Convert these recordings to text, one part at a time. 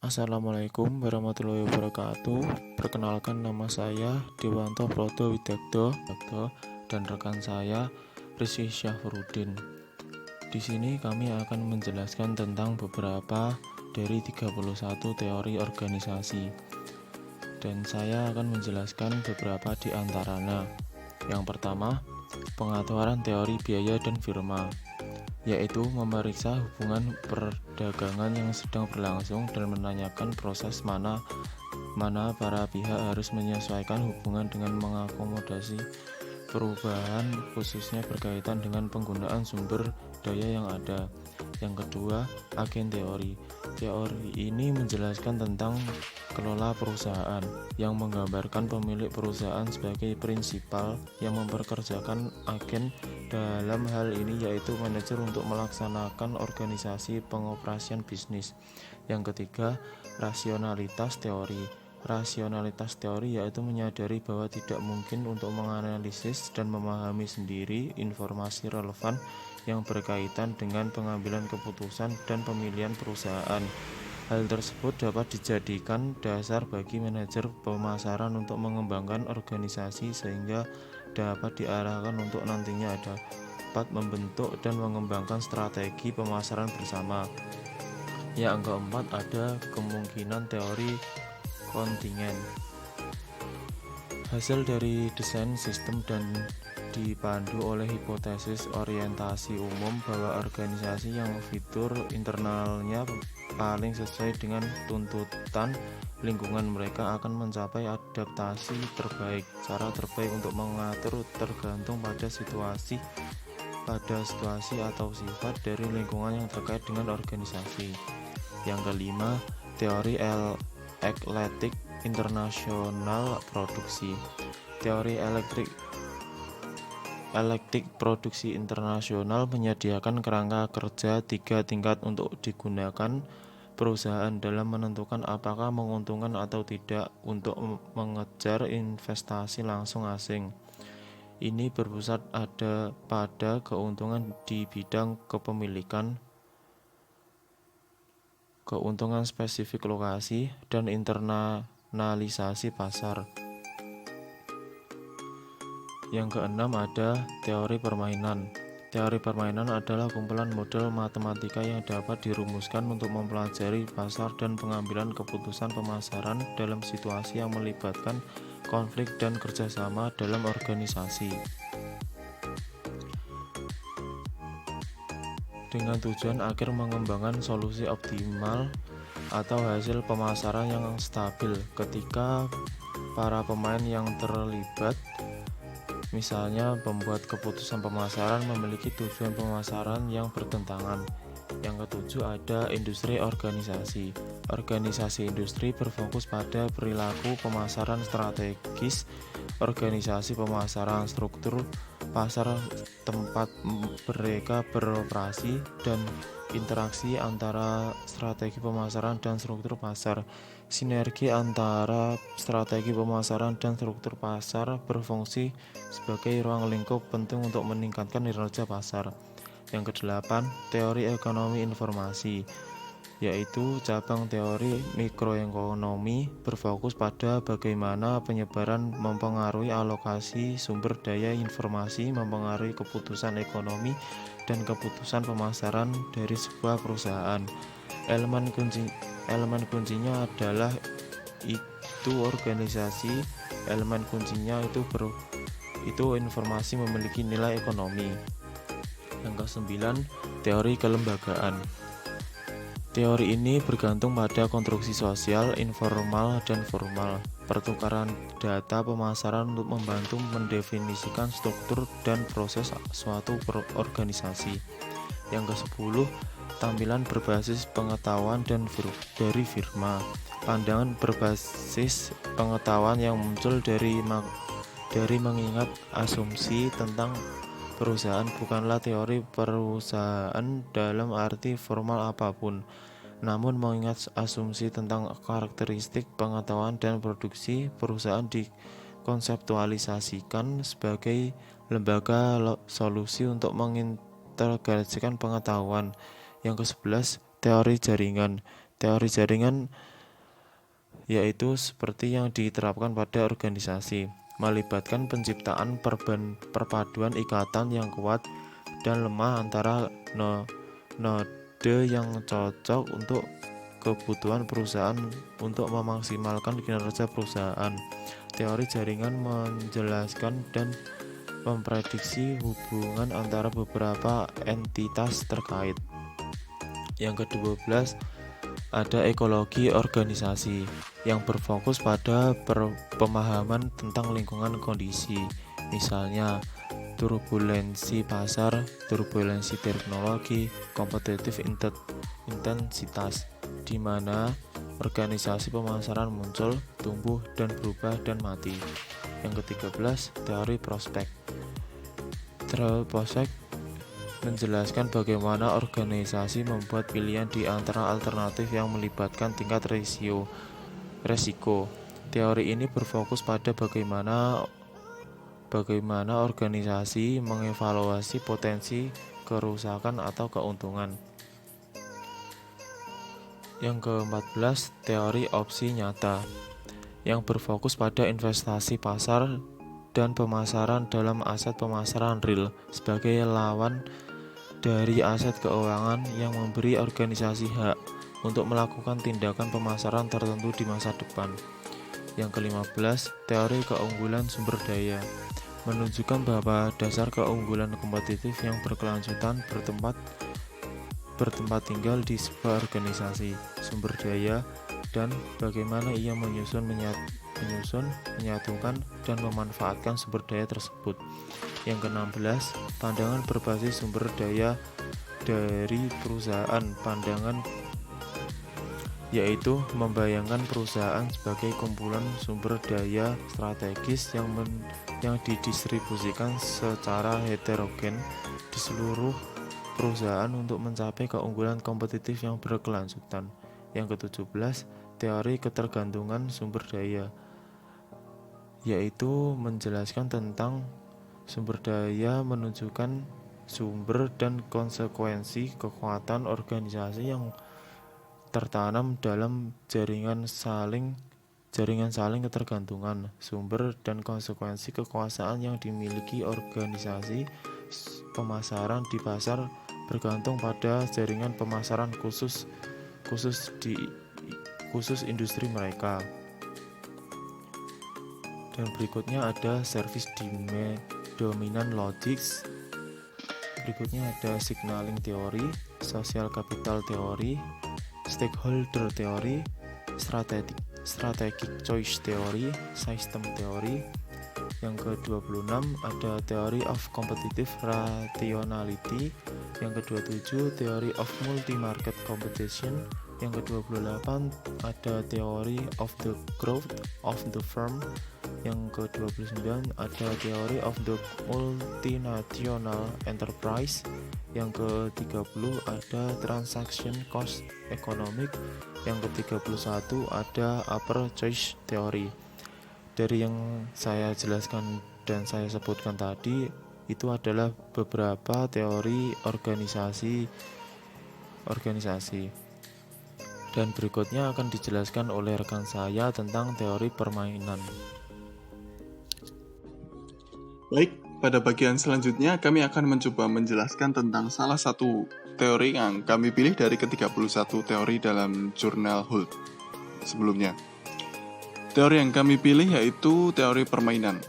Assalamualaikum warahmatullahi wabarakatuh. Perkenalkan, nama saya Dewanto Prodo Widagdo dan rekan saya Rizky Syafruddin. Di sini kami akan menjelaskan tentang beberapa dari 31 teori organisasi. Dan saya akan menjelaskan beberapa di antaranya. Yang pertama, pengaturan teori biaya dan firma, yaitu memeriksa hubungan perdagangan yang sedang berlangsung dan menanyakan proses mana para pihak harus menyesuaikan hubungan dengan mengakomodasi perubahan, khususnya berkaitan dengan penggunaan sumber daya yang ada. Yang kedua, agen teori. Teori ini menjelaskan tentang kelola perusahaan, yang menggambarkan pemilik perusahaan sebagai prinsipal yang mempekerjakan agen, dalam hal ini yaitu manajer, untuk melaksanakan organisasi pengoperasian bisnis. Yang ketiga, rasionalitas teori. Rasionalitas teori yaitu menyadari bahwa tidak mungkin untuk menganalisis dan memahami sendiri informasi relevan yang berkaitan dengan pengambilan keputusan dan pemilihan perusahaan. Hal tersebut dapat dijadikan dasar bagi manajer pemasaran untuk mengembangkan organisasi sehingga dapat diarahkan untuk nantinya dapat membentuk dan mengembangkan strategi pemasaran bersama. Yang keempat, ada kemungkinan teori kontingen. Hasil dari desain sistem dan dipandu oleh hipotesis orientasi umum bahwa organisasi yang fitur internalnya paling sesuai dengan tuntutan lingkungan mereka akan mencapai adaptasi terbaik. Cara terbaik untuk mengatur tergantung pada situasi atau sifat dari lingkungan yang terkait dengan organisasi. Yang kelima, teori eklektik internasional produksi. Teori eklektik produksi internasional menyediakan kerangka kerja 3 tingkat untuk digunakan perusahaan dalam menentukan apakah menguntungkan atau tidak untuk mengejar investasi langsung asing. Ini berpusat pada keuntungan di bidang kepemilikan, keuntungan spesifik lokasi, dan internalisasi pasar. Yang keenam, ada teori permainan. Teori permainan adalah kumpulan model matematika yang dapat dirumuskan untuk mempelajari pasar dan pengambilan keputusan pemasaran dalam situasi yang melibatkan konflik dan kerjasama dalam organisasi, dengan tujuan akhir mengembangkan solusi optimal atau hasil pemasaran yang stabil. Ketika para pemain yang terlibat, misalnya pembuat keputusan pemasaran, memiliki tujuan pemasaran yang bertentangan. Yang ketujuh, ada industri organisasi. Organisasi industri berfokus pada perilaku pemasaran strategis, organisasi pemasaran, struktur pasar tempat mereka beroperasi, dan interaksi antara strategi pemasaran dan struktur pasar. Sinergi antara strategi pemasaran dan struktur pasar berfungsi sebagai ruang lingkup penting untuk meningkatkan kinerja pasar. Yang kedelapan, teori ekonomi informasi, yaitu cabang teori mikroekonomi, berfokus pada bagaimana penyebaran mempengaruhi alokasi sumber daya informasi, mempengaruhi keputusan ekonomi dan keputusan pemasaran dari sebuah perusahaan. Elemen kuncinya adalah itu organisasi. Elemen kuncinya itu informasi memiliki nilai ekonomi. Yang kesembilan, teori kelembagaan. Teori ini bergantung pada konstruksi sosial, informal dan formal, pertukaran data pemasaran untuk membantu mendefinisikan struktur dan proses suatu organisasi. Yang ke-10, tampilan berbasis pengetahuan dari firma. Pandangan berbasis pengetahuan yang muncul dari mengingat asumsi tentang perusahaan, bukanlah teori perusahaan dalam arti formal apapun, namun mengingat asumsi tentang karakteristik pengetahuan dan produksi perusahaan dikonseptualisasikan sebagai lembaga solusi untuk mengintegrasikan pengetahuan. Yang ke-11, teori jaringan. Teori jaringan yaitu seperti yang diterapkan pada organisasi, melibatkan penciptaan perpaduan ikatan yang kuat dan lemah antara node yang cocok untuk kebutuhan perusahaan untuk memaksimalkan kinerja perusahaan. Teori jaringan menjelaskan dan memprediksi hubungan antara beberapa entitas terkait. Yang ke-12 ada ekologi organisasi yang berfokus pada pemahaman tentang lingkungan kondisi, misalnya turbulensi pasar, turbulensi teknologi, kompetitif intensitas, di mana organisasi pemasaran muncul, tumbuh, dan berubah dan mati. Yang ke-13 teori prospek. Teori prospek menjelaskan bagaimana organisasi membuat pilihan di antara alternatif yang melibatkan tingkat resiko. Teori ini berfokus pada bagaimana organisasi mengevaluasi potensi kerusakan atau keuntungan. Yang ke-14 teori opsi nyata yang berfokus pada investasi pasar dan pemasaran dalam aset pemasaran real sebagai lawan dari aset keuangan yang memberi organisasi hak untuk melakukan tindakan pemasaran tertentu di masa depan. Yang ke-15 teori keunggulan sumber daya menunjukkan bahwa dasar keunggulan kompetitif yang berkelanjutan bertempat tinggal di sebuah organisasi, sumber daya, dan bagaimana ia menyusun, menyatukan, dan memanfaatkan sumber daya tersebut. Yang ke-16 pandangan berbasis sumber daya dari perusahaan. Pandangan yaitu membayangkan perusahaan sebagai kumpulan sumber daya strategis yang didistribusikan secara heterogen di seluruh perusahaan untuk mencapai keunggulan kompetitif yang berkelanjutan. Yang ke-17 teori ketergantungan sumber daya, yaitu menjelaskan tentang sumber daya menunjukkan sumber dan konsekuensi kekuatan organisasi yang tertanam dalam jaringan saling ketergantungan. Sumber dan konsekuensi kekuasaan yang dimiliki organisasi pemasaran di pasar bergantung pada jaringan pemasaran khusus industri mereka. Dan berikutnya ada service dominant logics. Berikutnya ada signaling teori, social capital teori, stakeholder teori, strategic choice teori, system teori. Yang ke-26 ada theory of competitive rationality. Yang ke-27 theory of multi-market competition. Yang ke-28 ada theory of the growth of the firm. Yang ke-29 ada theory of the multinational enterprise. Yang ke-30 ada transaction cost economic. Yang ke-31 ada upper choice theory. Dari yang saya jelaskan dan saya sebutkan tadi, itu adalah beberapa teori organisasi. Dan berikutnya akan dijelaskan oleh rekan saya tentang teori permainan. Baik, pada bagian selanjutnya kami akan mencoba menjelaskan tentang salah satu teori yang kami pilih dari ke-31 teori dalam jurnal Holt sebelumnya. Teori yang kami pilih yaitu teori permainan.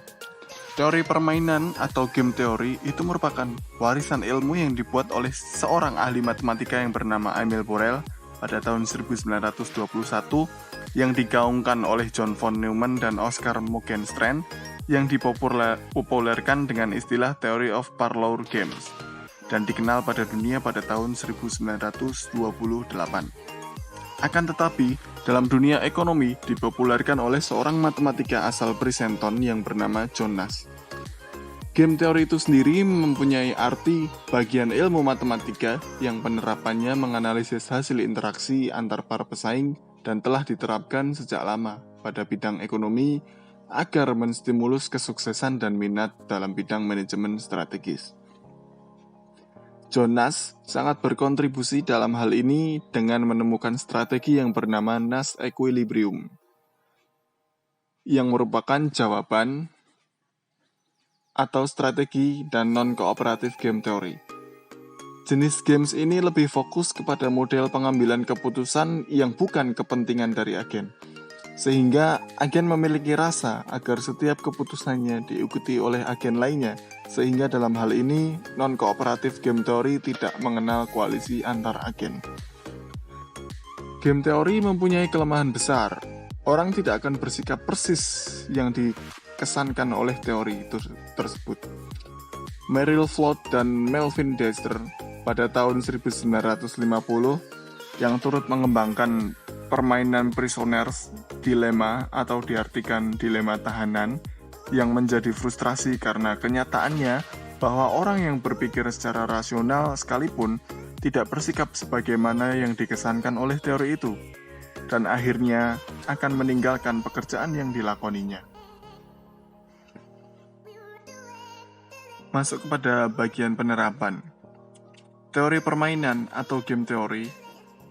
Teori permainan atau game teori itu merupakan warisan ilmu yang dibuat oleh seorang ahli matematika yang bernama Emil Borel pada tahun 1921 yang digaungkan oleh John von Neumann dan Oskar Morgenstern yang dipopulerkan dengan istilah Theory of Parlour Games dan dikenal pada dunia pada tahun 1928. Akan tetapi, dalam dunia ekonomi dipopulerkan oleh seorang matematika asal Princeton yang bernama John Nash. Game teori itu sendiri mempunyai arti bagian ilmu matematika yang penerapannya menganalisis hasil interaksi antar para pesaing dan telah diterapkan sejak lama pada bidang ekonomi agar menstimulus kesuksesan dan minat dalam bidang manajemen strategis. John Nash sangat berkontribusi dalam hal ini dengan menemukan strategi yang bernama Nash Equilibrium. yang merupakan jawaban atau strategi dan non-kooperatif game teori. Jenis games ini lebih fokus kepada model pengambilan keputusan yang bukan kepentingan dari agen, sehingga agen memiliki rasa agar setiap keputusannya diikuti oleh agen lainnya, sehingga dalam hal ini non-kooperatif game teori tidak mengenal koalisi antar agen. Game teori mempunyai kelemahan besar. Orang tidak akan bersikap persis yang dikesankan oleh teori tersebut. Meryl Flood dan Melvin Dexter pada tahun 1950 yang turut mengembangkan permainan Prisoner's Dilemma atau diartikan dilema tahanan yang menjadi frustrasi karena kenyataannya bahwa orang yang berpikir secara rasional sekalipun tidak bersikap sebagaimana yang dikesankan oleh teori itu, dan akhirnya akan meninggalkan pekerjaan yang dilakoninya. Masuk kepada bagian penerapan. Teori permainan atau game teori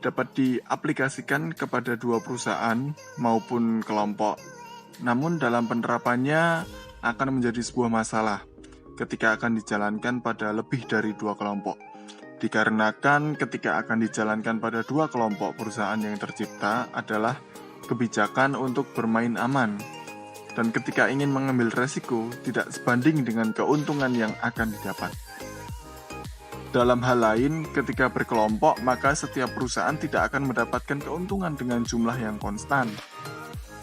dapat diaplikasikan kepada dua perusahaan maupun kelompok, namun dalam penerapannya akan menjadi sebuah masalah ketika akan dijalankan pada lebih dari dua kelompok. Dikarenakan ketika akan dijalankan pada dua kelompok perusahaan yang tercipta adalah kebijakan untuk bermain aman, dan ketika ingin mengambil resiko tidak sebanding dengan keuntungan yang akan didapat. Dalam hal lain, ketika berkelompok maka setiap perusahaan tidak akan mendapatkan keuntungan dengan jumlah yang konstan.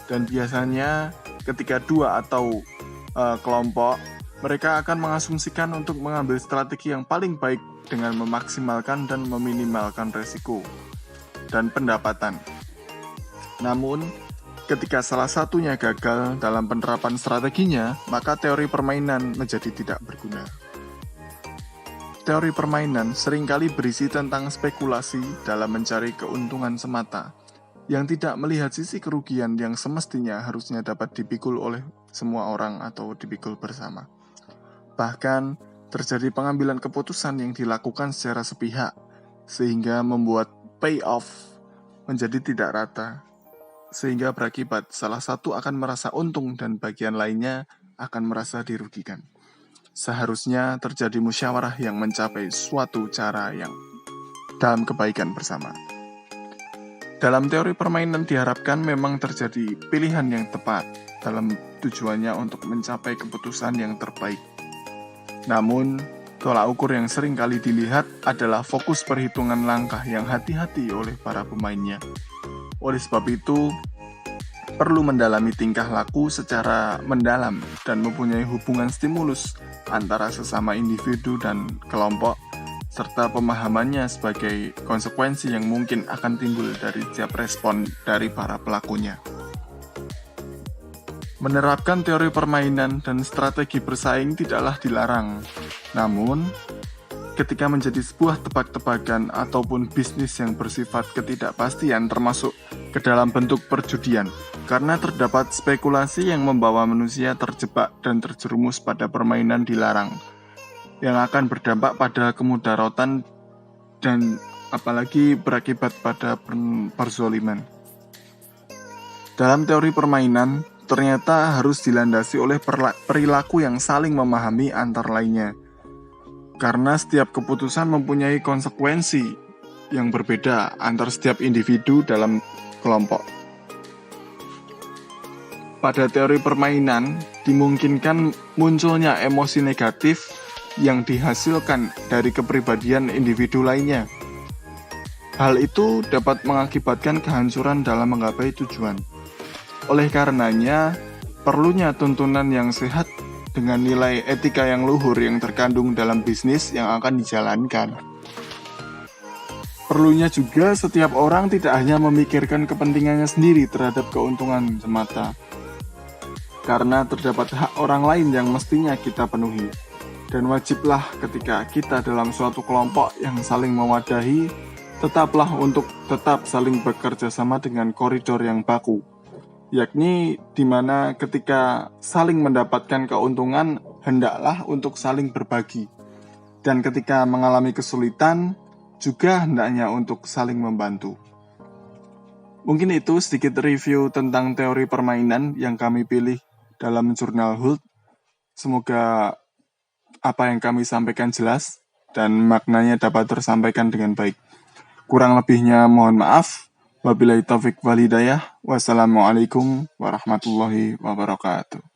Dan biasanya ketika dua atau kelompok, mereka akan mengasumsikan untuk mengambil strategi yang paling baik dengan memaksimalkan dan meminimalkan resiko dan pendapatan. Namun, ketika salah satunya gagal dalam penerapan strateginya, maka teori permainan menjadi tidak berguna. Teori permainan seringkali berisi tentang spekulasi dalam mencari keuntungan semata, yang tidak melihat sisi kerugian yang semestinya harusnya dapat dipikul oleh semua orang atau dipikul bersama. Bahkan, terjadi pengambilan keputusan yang dilakukan secara sepihak, sehingga membuat payoff menjadi tidak rata, sehingga berakibat salah satu akan merasa untung dan bagian lainnya akan merasa dirugikan. Seharusnya terjadi musyawarah yang mencapai suatu cara yang dalam kebaikan bersama. Dalam teori permainan diharapkan memang terjadi pilihan yang tepat dalam tujuannya untuk mencapai keputusan yang terbaik. Namun, tolak ukur yang sering kali dilihat adalah fokus perhitungan langkah yang hati-hati oleh para pemainnya. Oleh sebab itu, perlu mendalami tingkah laku secara mendalam dan mempunyai hubungan stimulus antara sesama individu dan kelompok, serta pemahamannya sebagai konsekuensi yang mungkin akan timbul dari setiap respon dari para pelakunya. Menerapkan teori permainan dan strategi bersaing tidaklah dilarang. Namun, ketika menjadi sebuah tebak-tebakan ataupun bisnis yang bersifat ketidakpastian termasuk ke dalam bentuk perjudian, karena terdapat spekulasi yang membawa manusia terjebak dan terjerumus pada permainan dilarang, yang akan berdampak pada kemudaratan dan apalagi berakibat pada perzoliman. Dalam teori permainan, ternyata harus dilandasi oleh perilaku yang saling memahami antar lainnya. Karena setiap keputusan mempunyai konsekuensi yang berbeda antar setiap individu dalam kelompok. Pada teori permainan, dimungkinkan munculnya emosi negatif yang dihasilkan dari kepribadian individu lainnya. Hal itu dapat mengakibatkan kehancuran dalam menggapai tujuan. Oleh karenanya, perlunya tuntunan yang sehat dengan nilai etika yang luhur yang terkandung dalam bisnis yang akan dijalankan. Perlunya juga setiap orang tidak hanya memikirkan kepentingannya sendiri terhadap keuntungan semata, karena terdapat hak orang lain yang mestinya kita penuhi. Dan wajiblah ketika kita dalam suatu kelompok yang saling mewadahi, tetaplah untuk tetap saling bekerja sama dengan koridor yang baku, yakni di mana ketika saling mendapatkan keuntungan, hendaklah untuk saling berbagi. Dan ketika mengalami kesulitan, juga hendaknya untuk saling membantu. Mungkin itu sedikit review tentang teori permainan yang kami pilih dalam jurnal Hult. Semoga apa yang kami sampaikan jelas dan maknanya dapat tersampaikan dengan baik. Kurang lebihnya mohon maaf. Wabillahi taufik wal hidayah. Wassalamualaikum warahmatullahi wabarakatuh.